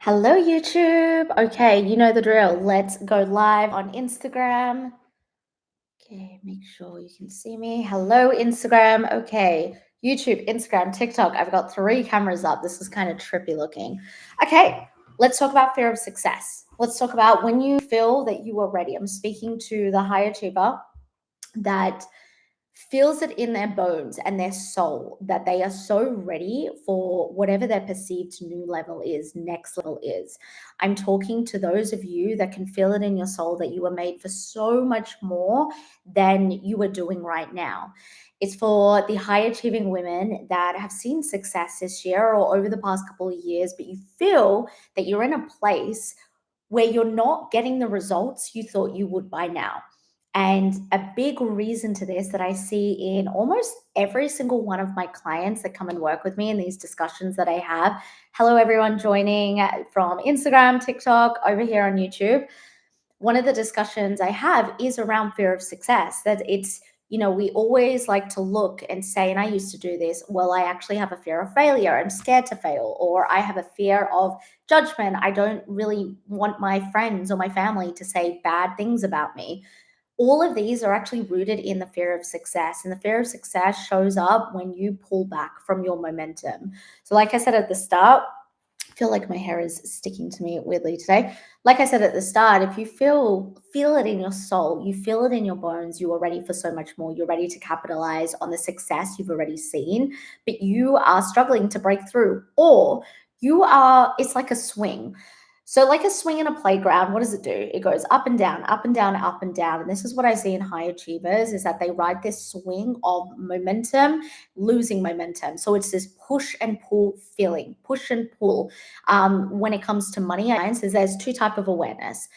Hello, YouTube. Okay, you know the drill. Let's go live on Instagram. Okay, make sure you can see me. Hello, Instagram. Okay, YouTube, Instagram, TikTok. I've got 3 cameras up. This is kind of trippy looking. Okay, let's talk about fear of success. Let's talk about when you feel that you are ready. I'm speaking to the high achiever that feels it in their bones and their soul that they are so ready for whatever their perceived new level is, next level is. I'm talking to those of you that can feel it in your soul that you were made for so much more than you are doing right now. It's for the high achieving women that have seen success this year or over the past couple of years, but you feel that you're in a place where you're not getting the results you thought you would by now. And a big reason to this that I see in almost every single one of my clients that come and work with me in these discussions that I have. Hello, everyone joining from Instagram, TikTok, over here on YouTube. One of the discussions I have is around fear of success, that we always like to look and say, and I used to do this, well, I actually have a fear of failure. I'm scared to fail, or I have a fear of judgment. I don't really want my friends or my family to say bad things about me. All of these are actually rooted in the fear of success. And the fear of success shows up when you pull back from your momentum. So, like I said at the start, I feel like my hair is sticking to me weirdly today. Like I said at the start, if you feel it in your soul, you feel it in your bones, you are ready for so much more. You're ready to capitalize on the success you've already seen, but you are struggling to break through, or it's like a swing. So, like a swing in a playground, what does it do? It goes up and down, up and down, up and down. And this is what I see in high achievers is that they ride this swing of momentum, losing momentum. So it's this push and pull feeling, push and pull. When it comes to money, there's 2 type of awareness.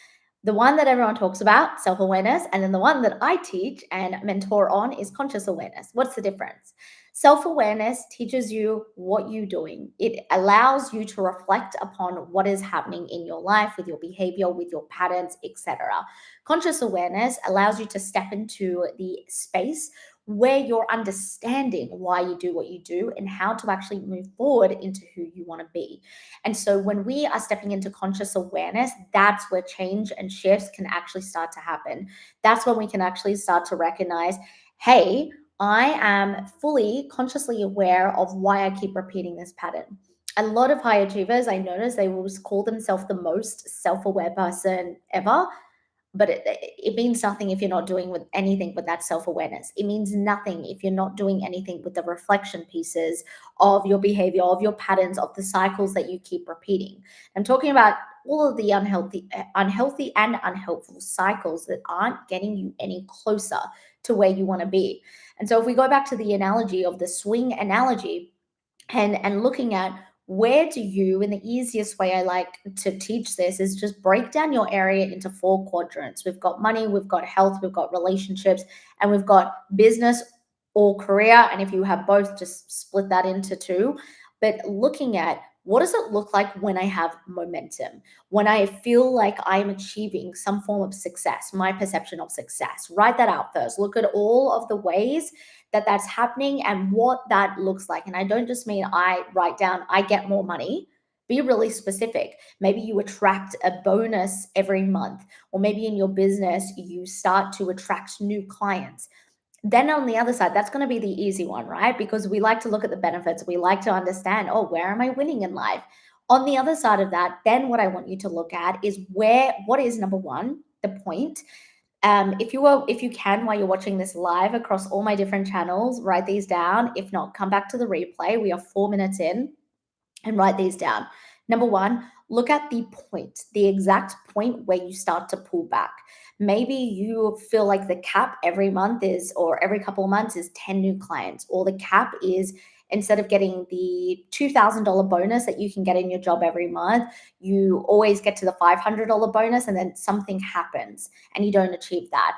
The one that everyone talks about, self-awareness, and then the one that I teach and mentor on is conscious awareness. What's the difference? Self-awareness teaches you what you're doing. It allows you to reflect upon what is happening in your life with your behavior, with your patterns, etc. Conscious awareness allows you to step into the space where you're understanding why you do what you do and how to actually move forward into who you want to be. And so when we are stepping into conscious awareness, that's where change and shifts can actually start to happen. That's when we can actually start to recognize, hey, I am fully consciously aware of why I keep repeating this pattern. A lot of high achievers, I notice they will call themselves the most self-aware person ever, but it means nothing if you're not doing with anything with that self-awareness. It means nothing if you're not doing anything with the reflection pieces of your behavior, of your patterns, of the cycles that you keep repeating. I'm talking about all of the unhealthy and unhelpful cycles that aren't getting you any closer to where you want to be. And so if we go back to the analogy of the swing analogy, and looking at where do you, in the easiest way I like to teach this is just break down your area into 4 quadrants. We've got money, we've got health, we've got relationships, and we've got business or career. And if you have both, just split that into 2. But looking at what does it look like when I have momentum, when I feel like I'm achieving some form of success, my perception of success. Write that out first. Look at all of the ways that that's happening and what that looks like. And I don't just mean I write down, I get more money. Be really specific. Maybe you attract a bonus every month, or maybe in your business, you start to attract new clients. Then on the other side, that's going to be the easy one, right? Because we like to look at the benefits. We like to understand, oh, where am I winning in life? On the other side of that, then what I want you to look at is what is number one, the point. If you can, while you're watching this live across all my different channels, write these down. If not, come back to the replay. We are 4 minutes in, and write these down. Number one, look at the point, the exact point where you start to pull back. Maybe you feel like the cap every month is, or every couple of months is 10 new clients, or the cap is instead of getting the $2,000 bonus that you can get in your job every month, you always get to the $500 bonus and then something happens and you don't achieve that.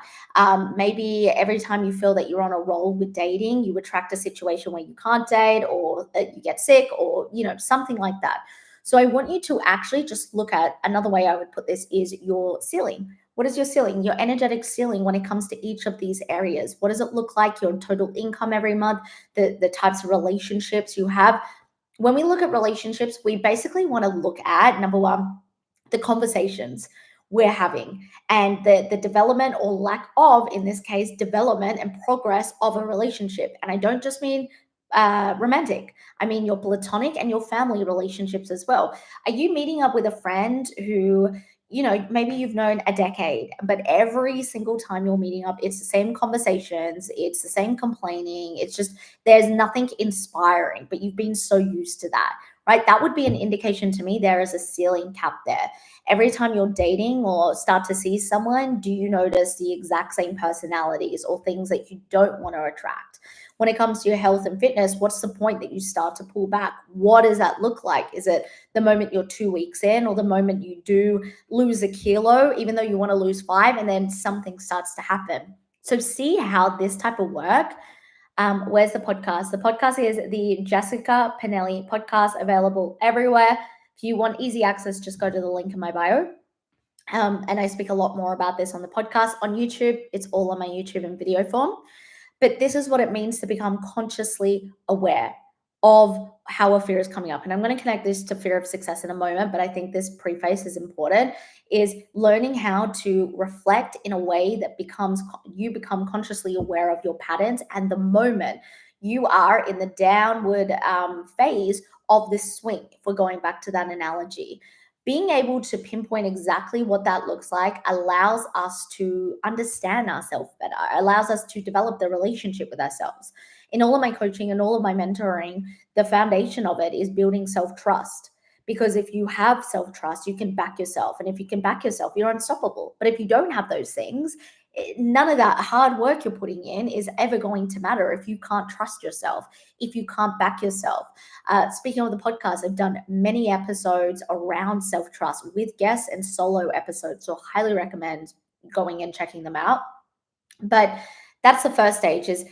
Maybe every time you feel that you're on a roll with dating, you attract a situation where you can't date, or you get sick, or something like that. So I want you to actually just look at, another way I would put this is your ceiling. What is your ceiling, your energetic ceiling when it comes to each of these areas? What does it look like? Your total income every month, the types of relationships you have. when we look at relationships, we basically want to look at, number one, the conversations we're having and the development or lack of, in this case, development and progress of a relationship. And I don't just mean romantic, I mean your platonic and your family relationships as well. Are you meeting up with a friend who, maybe you've known a decade, but every single time you're meeting up, it's the same conversations, it's the same complaining, it's just there's nothing inspiring, but you've been so used to that, right? That would be an indication to me there is a ceiling cap there. Every time you're dating or start to see someone, do you notice the exact same personalities or things that you don't want to attract? When it comes to your health and fitness, what's the point that you start to pull back? What does that look like? Is it the moment you're 2 weeks in, or the moment you do lose a kilo, even though you want to lose 5, and then something starts to happen? So see how this type of work. Where's the podcast? The podcast is the Jessica Pinili podcast, available everywhere. If you want easy access, just go to the link in my bio. And I speak a lot more about this on the podcast. On YouTube, it's all on my YouTube in video form. But this is what it means to become consciously aware of how a fear is coming up. And I'm going to connect this to fear of success in a moment, but I think this preface is important, is learning how to reflect in a way that you become consciously aware of your patterns, and the moment you are in the downward phase of this swing, if we're going back to that analogy. Being able to pinpoint exactly what that looks like allows us to understand ourselves better, allows us to develop the relationship with ourselves. In all of my coaching and all of my mentoring, the foundation of it is building self-trust. Because if you have self-trust, you can back yourself. And if you can back yourself, you're unstoppable. But if you don't have those things, none of that hard work you're putting in is ever going to matter if you can't trust yourself, if you can't back yourself. Speaking of the podcast, I've done many episodes around self-trust with guests and solo episodes, so highly recommend going and checking them out. But that's the first stage, is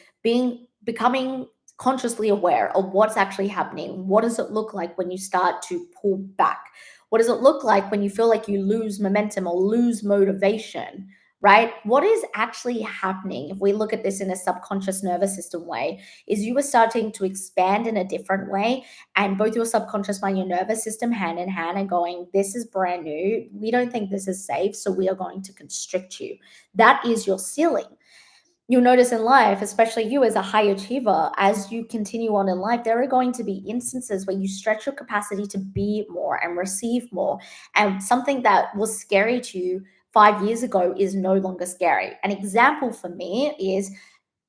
becoming consciously aware of what's actually happening. What does it look like when you start to pull back? What does it look like when you feel like you lose momentum or lose motivation? Right? What is actually happening, if we look at this in a subconscious nervous system way, is you are starting to expand in a different way, and both your subconscious mind and your nervous system hand in hand are going, this is brand new. We don't think this is safe, so we are going to constrict you. That is your ceiling. You'll notice in life, especially you as a high achiever, as you continue on in life, there are going to be instances where you stretch your capacity to be more and receive more. And something that was scary to you 5 years ago is no longer scary. An example for me is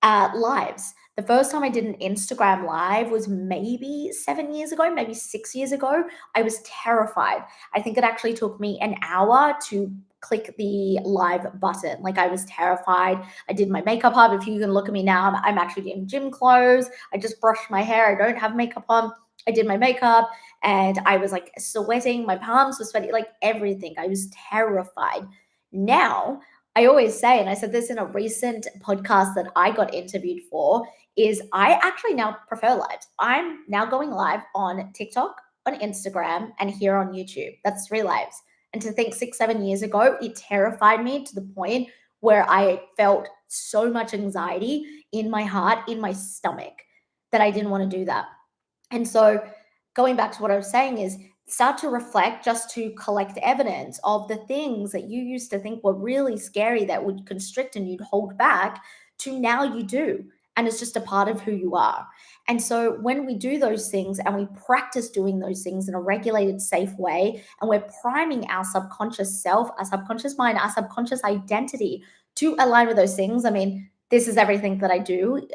lives. The first time I did an Instagram live was maybe 7 years ago, maybe 6 years ago. I was terrified. I think it actually took me an hour to click the live button. Like, I was terrified. I did my makeup up. If you can look at me now, I'm actually in gym clothes. I just brushed my hair. I don't have makeup on. I did my makeup and I was like sweating. My palms were sweaty, like everything. I was terrified. Now, I always say, and I said this in a recent podcast that I got interviewed for, is I actually now prefer lives. I'm now going live on TikTok, on Instagram, and here on YouTube. That's 3 lives. And to think 6, 7 years ago, it terrified me to the point where I felt so much anxiety in my heart, in my stomach, that I didn't want to do that. And so going back to what I was saying is, start to reflect just to collect evidence of the things that you used to think were really scary that would constrict and you'd hold back, to now you do. And it's just a part of who you are. And so when we do those things and we practice doing those things in a regulated, safe way, and we're priming our subconscious self, our subconscious mind, our subconscious identity to align with those things. I mean, this is everything that I do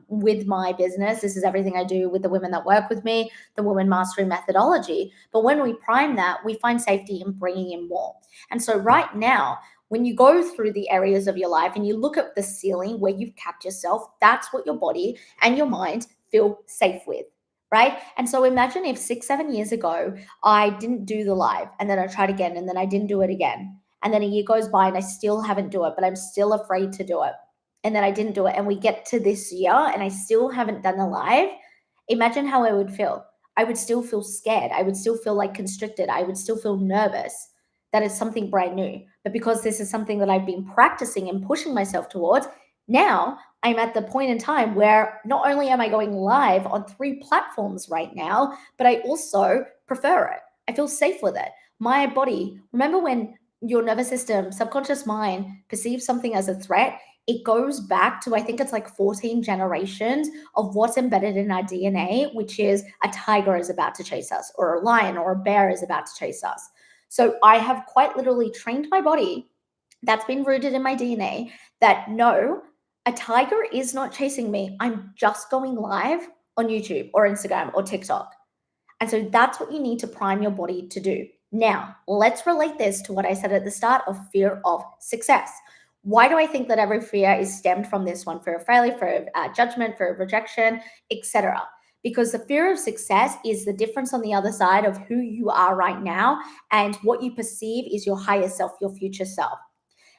with my business. This is everything I do with the women that work with me, the Women Mastery methodology. But when we prime that, we find safety in bringing in more. And so right now, when you go through the areas of your life and you look at the ceiling where you've capped yourself, that's what your body and your mind feel safe with, right? And so imagine if 6, 7 years ago, I didn't do the live, and then I tried again, and then I didn't do it again. And then a year goes by and I still haven't do it, but I'm still afraid to do it. And then I didn't do it. And we get to this year and I still haven't done the live. Imagine how I would feel. I would still feel scared. I would still feel like constricted. I would still feel nervous. That is something brand new. But because this is something that I've been practicing and pushing myself towards, now I'm at the point in time where not only am I going live on 3 platforms right now, but I also prefer it. I feel safe with it. My body, remember when your nervous system, subconscious mind perceives something as a threat, it goes back to, I think it's like 14 generations of what's embedded in our DNA, which is a tiger is about to chase us, or a lion or a bear is about to chase us. So I have quite literally trained my body, that's been rooted in my DNA, that no, a tiger is not chasing me. I'm just going live on YouTube or Instagram or TikTok. And so that's what you need to prime your body to do. Now, let's relate this to what I said at the start of fear of success. Why do I think that every fear is stemmed from this one? Fear of failure, fear of judgment, fear of rejection, etc. Because the fear of success is the difference on the other side of who you are right now and what you perceive is your higher self, your future self.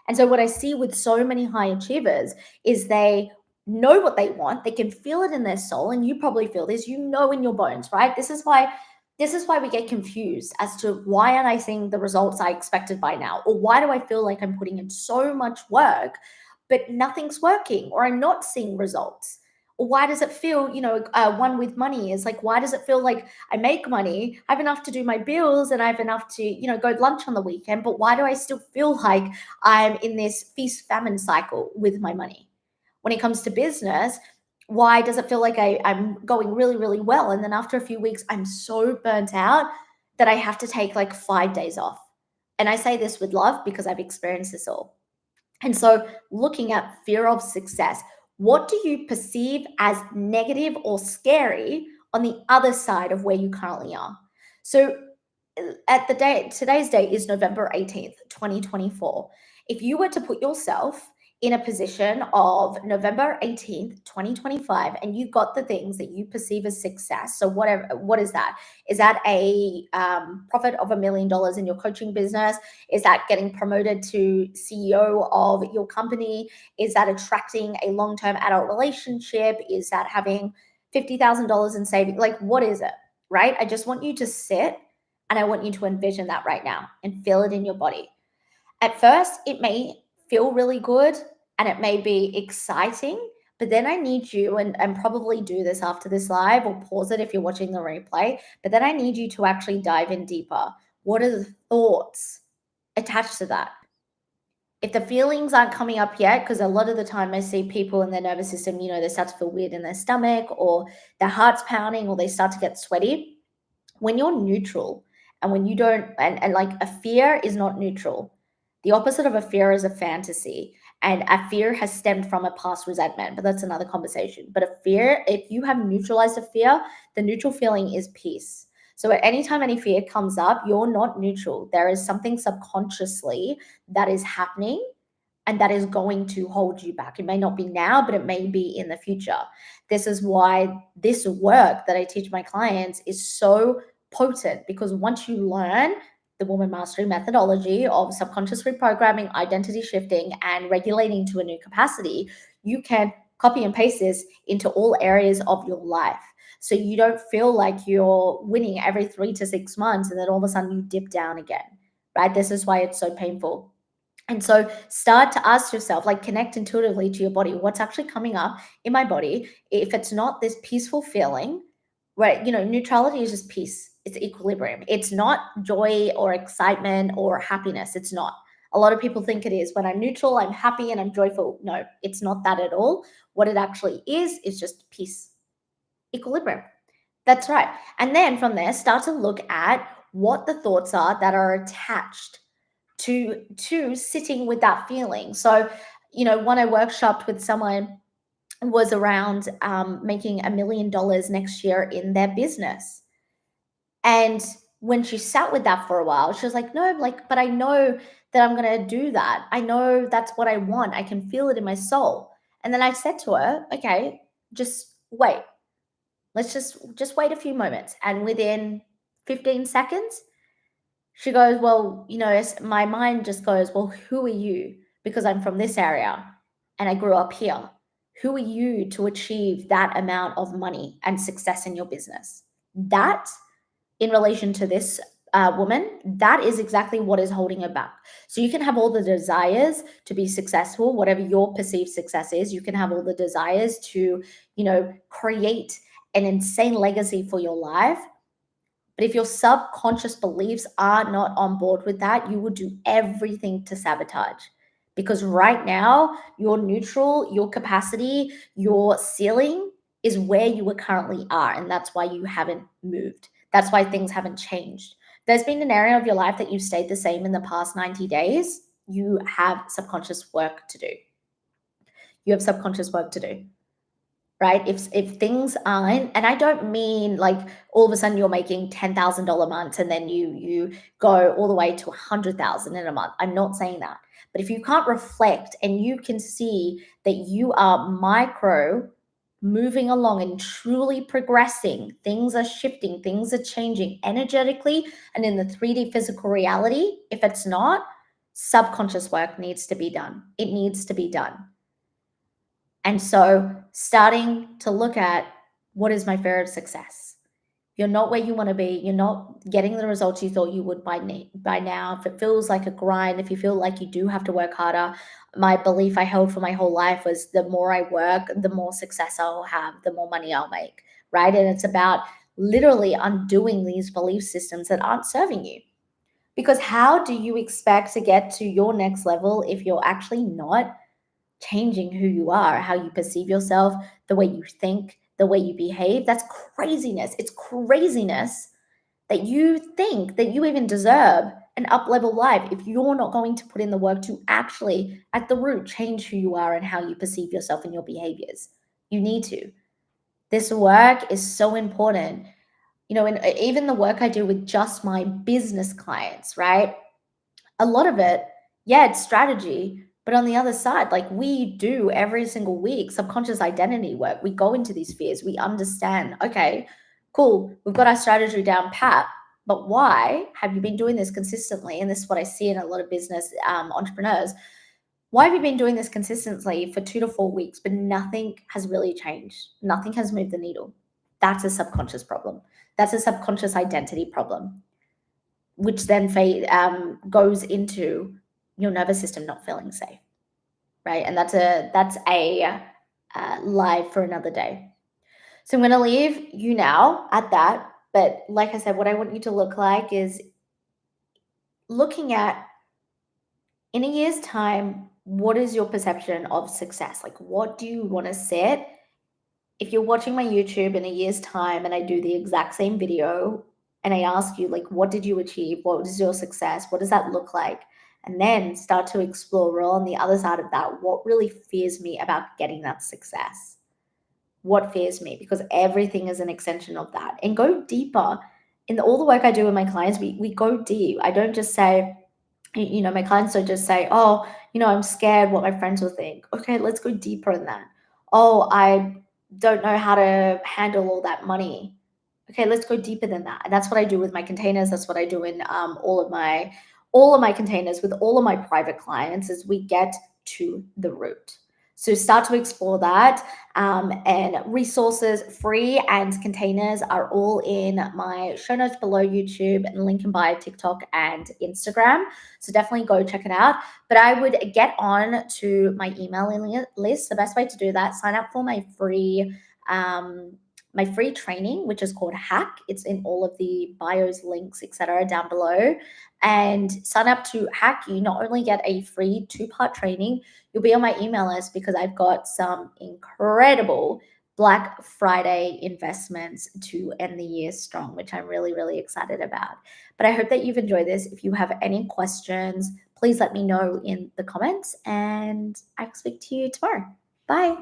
And so what I see with so many high achievers is they know what they want, they can feel it in their soul, and you probably feel this, you know, in your bones, right? This is why we get confused as to why aren't I seeing the results I expected by now? Or why do I feel like I'm putting in so much work, but nothing's working, or I'm not seeing results? Or why does it feel, one with money is like, why does it feel like I make money, I have enough to do my bills, and I have enough to, go lunch on the weekend, but why do I still feel like I'm in this feast famine cycle with my money? When it comes to business, why does it feel like I'm going really, really well? And then after a few weeks, I'm so burnt out that I have to take like 5 days off. And I say this with love because I've experienced this all. And so, looking at fear of success, what do you perceive as negative or scary on the other side of where you currently are? So, today's date is November 18th, 2024. If you were to put yourself in a position of November 18th, 2025, and you got the things that you perceive as success. So what is that? Is that a profit of $1 million in your coaching business? Is that getting promoted to CEO of your company? Is that attracting a long-term adult relationship? Is that having $50,000 in savings? Like, what is it, right? I just want you to sit and I want you to envision that right now and feel it in your body. At first, it may feel really good and it may be exciting, but then I need you, and probably do this after this live or pause it if you're watching the replay, but then I need you to actually dive in deeper. What are the thoughts attached to that? If the feelings aren't coming up yet, because a lot of the time I see people in their nervous system, they start to feel weird in their stomach or their heart's pounding or they start to get sweaty. When you're neutral and when you don't, and like a fear is not neutral. The opposite of a fear is a fantasy. And a fear has stemmed from a past resentment, but that's another conversation. But a fear, if you have neutralized a fear, the neutral feeling is peace. So at any time any fear comes up, you're not neutral. There is something subconsciously that is happening and that is going to hold you back. It may not be now, but it may be in the future. This is why this work that I teach my clients is so potent, because once you learn the woman mastery methodology of subconscious reprogramming, identity shifting, and regulating to a new capacity, you can copy and paste this into all areas of your life. So you don't feel like you're winning every 3 to 6 months and then all of a sudden you dip down again, right? This is why it's so painful. And so start to ask yourself, like, connect intuitively to your body. What's actually coming up in my body? If it's not this peaceful feeling, right? Neutrality is just peace. It's equilibrium. It's not joy or excitement or happiness. It's not. A lot of people think it is. When I'm neutral, I'm happy and I'm joyful. No, it's not that at all. What it actually is just peace, equilibrium. That's right. And then from there, start to look at what the thoughts are that are attached to sitting with that feeling. So, when I workshopped with someone was around making $1 million next year in their business. And when she sat with that for a while, she was like, no, like, but I know that I'm going to do that. I know that's what I want. I can feel it in my soul. And then I said to her, okay, just wait. Let's just wait a few moments. And within 15 seconds, she goes, well, my mind just goes, well, who are you? Because I'm from this area and I grew up here. Who are you to achieve that amount of money and success in your business? That, in relation to this woman, that is exactly what is holding her back. So you can have all the desires to be successful, whatever your perceived success is. You can have all the desires to, create an insane legacy for your life. But if your subconscious beliefs are not on board with that, you will do everything to sabotage. Because right now, your neutral, your capacity, your ceiling is where you currently are. And that's why you haven't moved. That's why things haven't changed. There's been an area of your life that you've stayed the same in the past 90 days. You have subconscious work to do. You have subconscious work to do, right? If things aren't, and I don't mean like all of a sudden you're making $10,000 months and then you go all the way to 100,000 in a month. I'm not saying that. But if you can't reflect and you can see that you are micro moving along and truly progressing, things are shifting, things are changing energetically and in the 3D physical reality, if it's not, subconscious work needs to be done. It needs to be done. And so starting to look at what is my fear of success? You're not where you want to be. You're not getting the results you thought you would by now. If it feels like a grind, if you feel like you do have to work harder, my belief I held for my whole life was the more I work, the more success I'll have, the more money I'll make, right? And it's about literally undoing these belief systems that aren't serving you. Because how do you expect to get to your next level if you're actually not changing who you are, how you perceive yourself, the way you think, the way you behave? That's craziness. It's craziness that you think that you even deserve an up level life if you're not going to put in the work to actually, at the root, change who you are and how you perceive yourself and your behaviors. You need to. This work is so important. And even the work I do with just my business clients, right? A lot of it, yeah, it's strategy. But on the other side, like we do every single week, subconscious identity work. We go into these fears. We understand, okay, cool, we've got our strategy down pat. But why have you been doing this consistently? And this is what I see in a lot of business entrepreneurs. Why have you been doing this consistently for 2 to 4 weeks, but nothing has really changed? Nothing has moved the needle. That's a subconscious problem. That's a subconscious identity problem, which then goes into your nervous system not feeling safe, right? And that's a live for another day. So I'm going to leave you now at that. But like I said, what I want you to look like is looking at, in a year's time, what is your perception of success? Like, what do you want to set? If you're watching my YouTube in a year's time and I do the exact same video and I ask you, like, what did you achieve? What was your success? What does that look like? And then start to explore, on the other side of that, what really fears me about getting that success? What fears me? Because everything is an extension of that. And go deeper. In all the work I do with my clients, we go deep. I don't just say, my clients don't just say, oh, I'm scared what my friends will think. Okay, let's go deeper in that. Oh, I don't know how to handle all that money. Okay, let's go deeper than that. And that's what I do with my containers. That's what I do in all of my containers with all of my private clients, is we get to the root. So start to explore that. And resources, free and containers, are all in my show notes below YouTube and link in bio, TikTok and Instagram. So definitely go check it out. But I would get on to my emailing list. The best way to do that, sign up for my free training, which is called Hack. It's in all of the bios, links, etc. down below. And sign up to Hack. You not only get a free 2-part training, you'll be on my email list because I've got some incredible Black Friday investments to end the year strong, which I'm really, really excited about. But I hope that you've enjoyed this. If you have any questions, please let me know in the comments, and I'll speak to you tomorrow. Bye.